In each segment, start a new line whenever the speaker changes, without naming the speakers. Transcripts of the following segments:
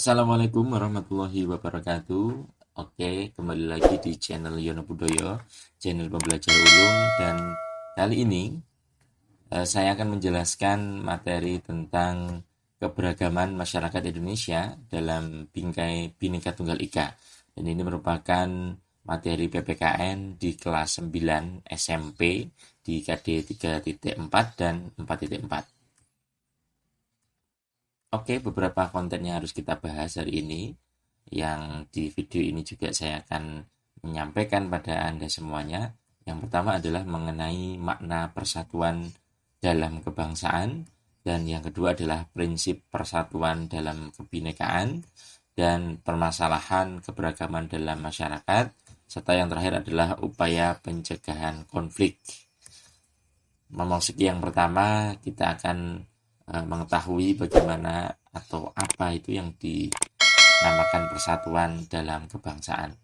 Assalamualaikum warahmatullahi wabarakatuh. Oke, kembali lagi di channel Yono Budoyo, channel pembelajar ulung, dan kali ini saya akan menjelaskan materi tentang keberagaman masyarakat Indonesia dalam bingkai Bhinneka Tunggal Ika. Dan ini merupakan materi PPKN di kelas 9 SMP di KD 3.4 dan 4.4. Oke, beberapa konten yang harus kita bahas hari ini, yang di video ini juga saya akan menyampaikan pada Anda semuanya. Yang pertama adalah mengenai makna persatuan dalam kebangsaan, dan yang kedua adalah prinsip persatuan dalam kebinekaan, dan permasalahan keberagaman dalam masyarakat, serta yang terakhir adalah upaya pencegahan konflik. Memasuki yang pertama, kita akan mengetahui bagaimana atau apa itu yang dinamakan persatuan dalam kebangsaan.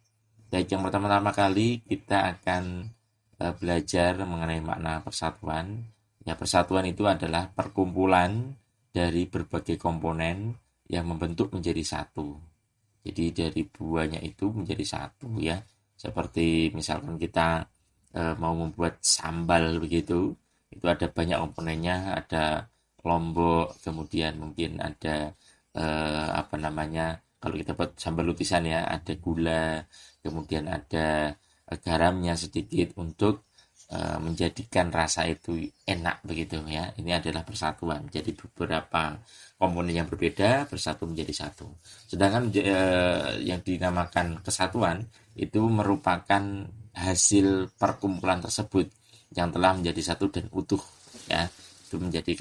Baik, yang pertama-tama kali kita akan belajar mengenai makna persatuan. Ya, persatuan itu adalah perkumpulan dari berbagai komponen yang membentuk menjadi satu. Jadi dari buahnya itu menjadi satu, ya. Seperti misalkan kita mau membuat sambal begitu, itu ada banyak komponennya, ada lombok, kemudian mungkin ada apa namanya, kalau kita buat sambal lutisan ya, ada gula, kemudian ada garamnya sedikit untuk menjadikan rasa itu enak begitu ya. Ini adalah persatuan. Jadi beberapa komponen yang berbeda bersatu menjadi satu. Sedangkan yang dinamakan kesatuan itu merupakan hasil perkumpulan tersebut yang telah menjadi satu dan utuh, ya. Itu menjadi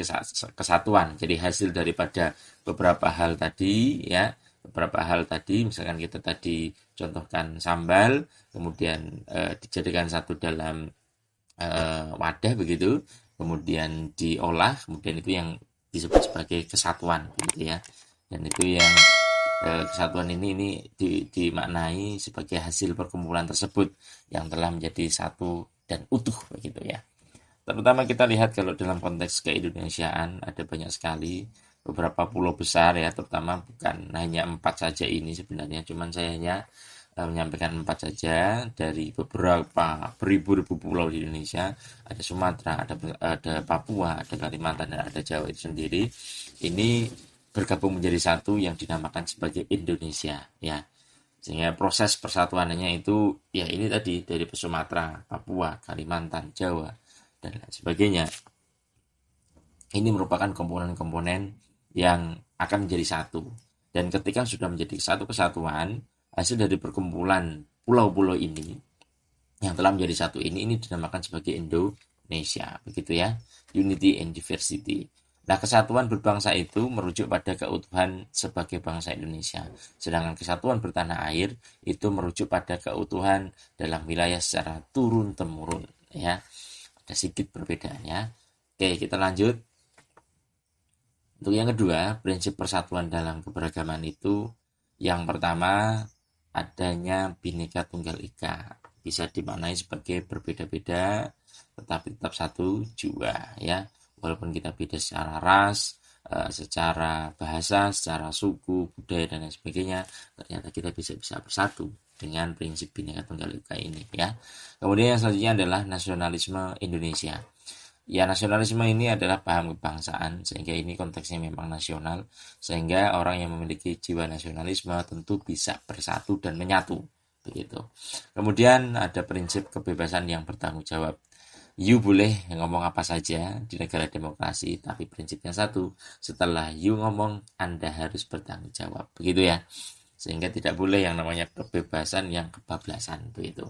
kesatuan. Jadi hasil daripada beberapa hal tadi, ya. Beberapa hal tadi, misalkan kita tadi contohkan sambal, kemudian dijadikan satu dalam wadah begitu, kemudian diolah, kemudian itu yang disebut sebagai kesatuan gitu ya. Dan itu yang kesatuan ini dimaknai sebagai hasil perkumpulan tersebut yang telah menjadi satu dan utuh begitu ya. Terutama kita lihat kalau dalam konteks keindonesiaan ada banyak sekali beberapa pulau besar ya, terutama bukan hanya 4 saja ini sebenarnya, cuman saya hanya menyampaikan 4 saja dari beberapa beribu-ribu pulau di Indonesia. Ada Sumatera, ada Papua, ada Kalimantan, dan ada Jawa itu sendiri. Ini bergabung menjadi satu yang dinamakan sebagai Indonesia, ya. Sehingga proses persatuannya itu ya ini tadi dari Sumatera, Papua, Kalimantan, Jawa, dan lain sebagainya. Ini merupakan komponen-komponen yang akan menjadi satu. Dan ketika sudah menjadi satu kesatuan, hasil dari perkumpulan pulau-pulau ini yang telah menjadi satu ini dinamakan sebagai Indonesia, begitu ya. Unity and diversity. Nah, kesatuan berbangsa itu merujuk pada keutuhan sebagai bangsa Indonesia. Sedangkan kesatuan bertanah air itu merujuk pada keutuhan dalam wilayah secara turun-temurun, ya. Ada sedikit perbedaannya. Oke, kita lanjut. Untuk yang kedua, prinsip persatuan dalam keberagaman itu, yang pertama, adanya Bhinneka Tunggal Ika. Bisa dimaknai sebagai berbeda-beda, tetapi tetap satu jua, ya. Walaupun kita beda secara ras, secara bahasa, secara suku, budaya, dan lain sebagainya, ternyata kita bisa bersatu dengan prinsip Bhinneka Tunggal Ika ini, ya. Kemudian yang selanjutnya adalah nasionalisme Indonesia. Ya, nasionalisme ini adalah paham kebangsaan, sehingga ini konteksnya memang nasional, sehingga orang yang memiliki jiwa nasionalisme tentu bisa bersatu dan menyatu, begitu. Kemudian ada prinsip kebebasan yang bertanggung jawab. You boleh ngomong apa saja di negara demokrasi, tapi prinsipnya satu, setelah you ngomong, Anda harus bertanggung jawab, begitu ya. Sehingga tidak boleh yang namanya kebebasan yang kebablasan, begitu.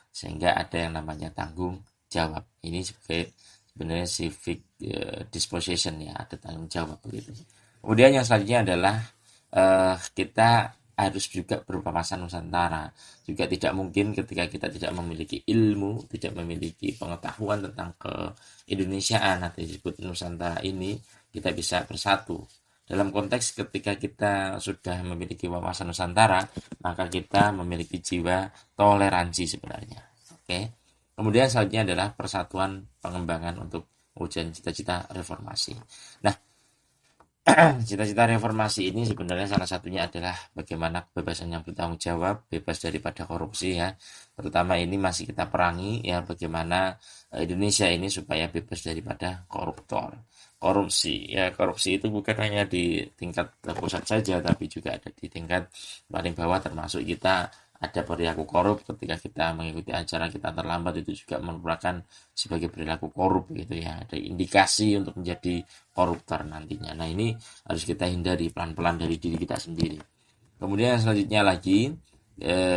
Sehingga ada yang namanya tanggung jawab. Ini sebenarnya civic disposition, ya, ada tanggung jawab begitu. Kemudian yang selanjutnya adalah kita harus juga berwawasan Nusantara. Juga tidak mungkin ketika kita tidak memiliki ilmu, tidak memiliki pengetahuan tentang keindonesiaan atau disebut Nusantara ini, kita bisa bersatu. Dalam konteks ketika kita sudah memiliki wawasan Nusantara, maka kita memiliki jiwa toleransi sebenarnya. Oke. Kemudian selanjutnya adalah persatuan pengembangan untuk mewujudkan cita-cita reformasi. Nah, Cita-cita reformasi ini sebenarnya salah satunya adalah bagaimana kebebasan yang bertanggung jawab, bebas daripada korupsi ya. Terutama ini masih kita perangi ya, bagaimana Indonesia ini supaya bebas daripada koruptor. Korupsi ya, korupsi itu bukan hanya di tingkat pusat saja, tapi juga ada di tingkat paling bawah, termasuk kita ada perilaku korup ketika kita mengikuti acara kita terlambat, itu juga merupakan sebagai perilaku korup gitu ya. Ada indikasi untuk menjadi koruptor nantinya. Nah, ini harus kita hindari pelan-pelan dari diri kita sendiri. Kemudian selanjutnya lagi,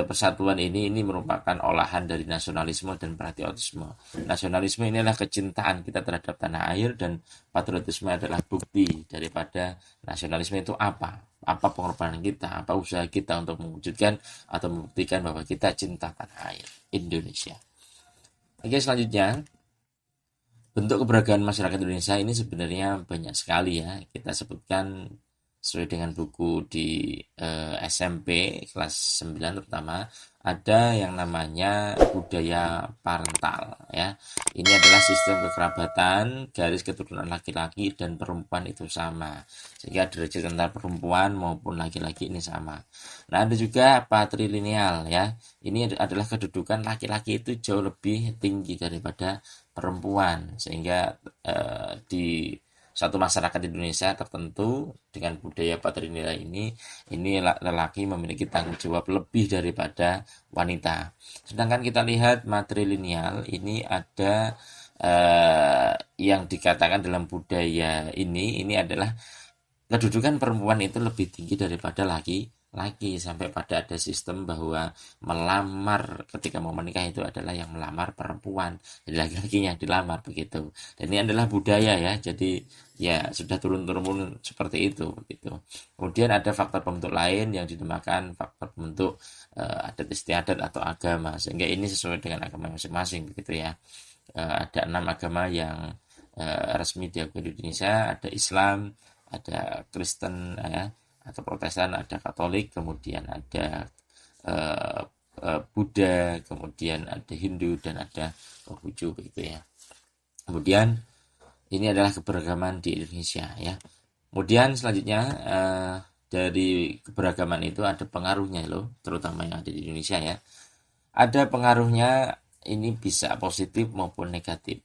persatuan ini merupakan olahan dari nasionalisme dan patriotisme. Nasionalisme ini adalah kecintaan kita terhadap tanah air, dan patriotisme adalah bukti daripada nasionalisme itu apa pengorbanan kita, apa usaha kita untuk mewujudkan atau membuktikan bahwa kita cinta tanah air Indonesia. Oke, selanjutnya bentuk keberagaman masyarakat Indonesia ini sebenarnya banyak sekali ya. Kita sebutkan sesuai dengan buku di SMP kelas 9 terutama, ada yang namanya budaya parental ya. Ini adalah sistem kekerabatan, garis keturunan laki-laki dan perempuan itu sama. Sehingga derajat antara perempuan maupun laki-laki ini sama. Nah, ada juga patrilineal ya. Ini adalah kedudukan laki-laki itu jauh lebih tinggi daripada perempuan, sehingga di satu masyarakat Indonesia tertentu dengan budaya patrilineal ini lelaki memiliki tanggung jawab lebih daripada wanita. Sedangkan kita lihat matrilineal ini ada yang dikatakan dalam budaya ini adalah kedudukan perempuan itu lebih tinggi daripada laki-laki, sampai pada ada sistem bahwa melamar ketika mau menikah itu adalah yang melamar perempuan, jadi laki-laki yang dilamar begitu. Dan ini adalah budaya ya, jadi ya sudah turun-turun seperti itu begitu. Kemudian ada faktor pembentuk lain yang dinamakan faktor pembentuk adat istiadat atau agama, sehingga ini sesuai dengan agama masing-masing begitu ya. Ada 6 agama yang resmi diakui di Indonesia, ada Islam, ada Kristen ya, atau Protestan, ada Katolik, kemudian ada uh, Buddha, kemudian ada Hindu, dan ada Konghucu begitu ya. Kemudian ini adalah keberagaman di Indonesia ya. Kemudian selanjutnya dari keberagaman itu ada pengaruhnya loh, terutama yang ada di Indonesia ya. Ada pengaruhnya, ini bisa positif maupun negatif.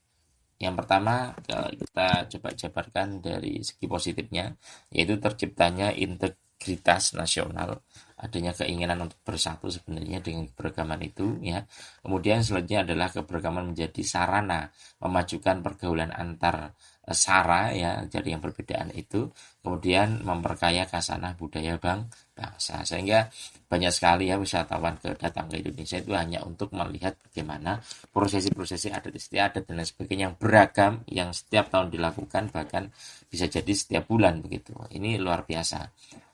Yang pertama, kita coba jabarkan dari segi positifnya, yaitu terciptanya integritas nasional, adanya keinginan untuk bersatu sebenarnya dengan keberagaman itu ya. Kemudian selanjutnya adalah keberagaman menjadi sarana memajukan pergaulan antar sara ya, jadi yang perbedaan itu, kemudian memperkaya khasanah budaya bangsa, sehingga banyak sekali ya wisatawan datang ke Indonesia itu hanya untuk melihat bagaimana prosesi-prosesi adat istiadat dan lain sebagainya yang beragam, yang setiap tahun dilakukan, bahkan bisa jadi setiap bulan begitu. Ini luar biasa.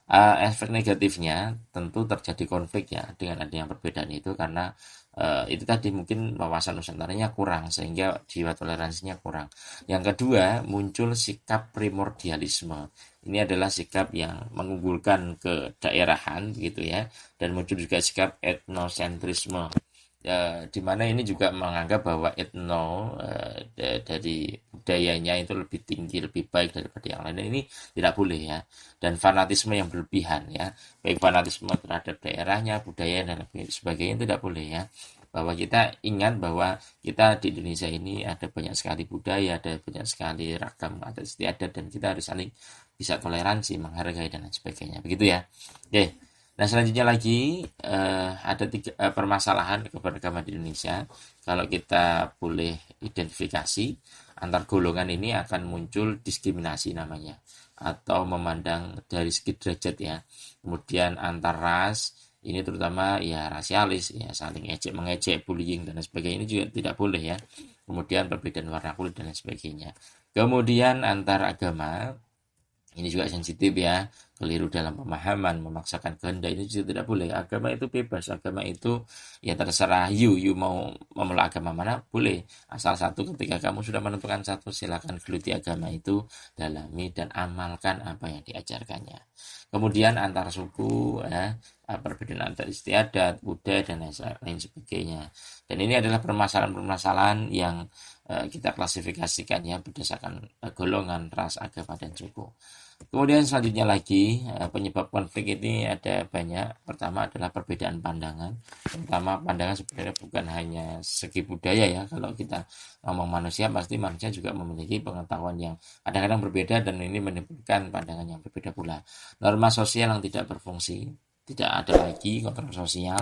Efek negatifnya tentu terjadi konflik ya dengan adanya perbedaan itu, karena itu tadi mungkin wawasan Nusantaranya kurang, sehingga jiwa toleransinya kurang. Yang kedua, muncul sikap primordialisme. Ini adalah sikap yang mengunggulkan kedaerahan gitu ya, dan muncul juga sikap etnosentrisme. Di mana ini juga menganggap bahwa dari budayanya itu lebih tinggi, lebih baik daripada yang lain. Ini tidak boleh ya. Dan fanatisme yang berlebihan ya, baik fanatisme terhadap daerahnya, budaya dan sebagainya, tidak boleh ya. Bahwa kita ingat bahwa kita di Indonesia ini ada banyak sekali budaya, ada banyak sekali ragam adat istiadat, dan kita harus saling bisa toleransi, menghargai dan lain sebagainya. Begitu ya. Oke. Nah, selanjutnya lagi ada permasalahan keberagaman di Indonesia. Kalau kita boleh identifikasi, antar golongan ini akan muncul diskriminasi namanya, atau memandang dari segi derajat ya. Kemudian antar ras, ini terutama ya rasialis ya, saling ejek mengejek, bullying dan lain sebagainya, ini juga tidak boleh ya. Kemudian perbedaan warna kulit dan lain sebagainya. Kemudian antar agama, ini juga sensitif ya, keliru dalam pemahaman, memaksakan kehendak, ini juga tidak boleh. Agama itu bebas, agama itu ya terserah you mau memeluk agama mana boleh, asal satu, ketika kamu sudah menentukan satu, silakan geluti agama itu, dalami dan amalkan apa yang diajarkannya. Kemudian antar suku ya, perbedaan antar istiadat, budaya dan lain sebagainya. Dan ini adalah permasalahan-permasalahan yang kita klasifikasikan ya berdasarkan golongan, ras, agama dan suku. Kemudian selanjutnya lagi, penyebab konflik ini ada banyak. Pertama adalah perbedaan pandangan. Pertama, pandangan sebenarnya bukan hanya segi budaya ya. Kalau kita ngomong manusia, pasti manusia juga memiliki pengetahuan yang kadang-kadang berbeda dan ini menimbulkan pandangan yang berbeda pula. Norma sosial yang tidak berfungsi, tidak ada lagi kontrol sosial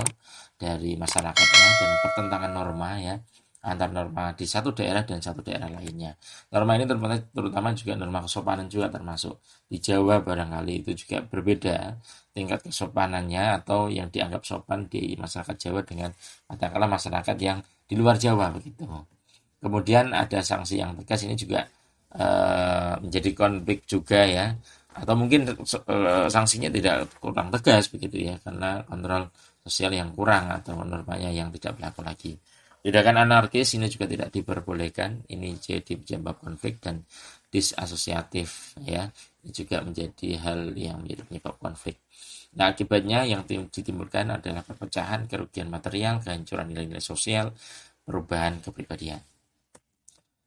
dari masyarakatnya dan pertentangan norma ya antar norma di satu daerah dan satu daerah lainnya. Norma ini terutama juga norma kesopanan juga termasuk. Di Jawa barangkali itu juga berbeda tingkat kesopanannya atau yang dianggap sopan di masyarakat Jawa dengan katakanlah masyarakat yang di luar Jawa begitu. Kemudian ada sanksi yang tegas ini juga menjadi konflik juga ya. Atau mungkin sanksinya tidak kurang tegas begitu ya karena kontrol sosial yang kurang atau normanya yang tidak berlaku lagi. Tindakan anarkis ini juga tidak diperbolehkan. Ini jadi penyebab konflik dan disasosiatif ya. Ini juga menjadi hal yang menjadi penyebab konflik. Nah, akibatnya yang ditimbulkan adalah perpecahan, kerugian material, kehancuran nilai-nilai sosial, perubahan kepribadian.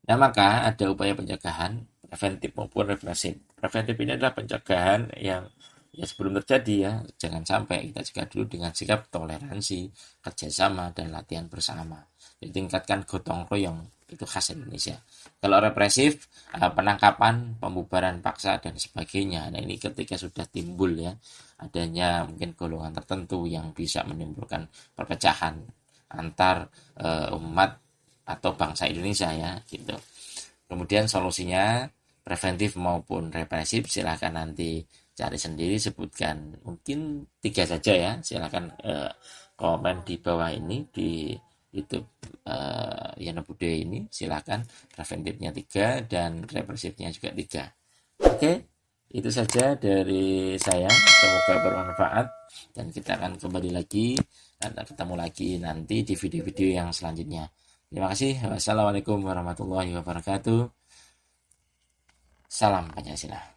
Nah, maka ada upaya pencegahan preventif maupun represif. Preventif ini adalah pencegahan yang ya sebelum terjadi ya, jangan sampai kita cegah dulu dengan sikap toleransi, kerjasama, dan latihan bersama. Ditingkatkan gotong royong, itu khas Indonesia. Kalau represif, penangkapan, pembubaran paksa, dan sebagainya. Nah ini ketika sudah timbul ya, adanya mungkin golongan tertentu yang bisa menimbulkan perpecahan antar umat atau bangsa Indonesia ya gitu. Kemudian solusinya preventif maupun represif silahkan nanti cari sendiri, sebutkan mungkin 3 saja ya, silahkan komen di bawah ini di YouTube Yana Budaya ini, silahkan preventifnya 3 dan represifnya juga 3. Oke, itu saja dari saya, semoga bermanfaat dan kita akan kembali lagi dan ketemu lagi nanti di video-video yang selanjutnya. Terima kasih. Wassalamualaikum warahmatullahi wabarakatuh. Salam Pancasila.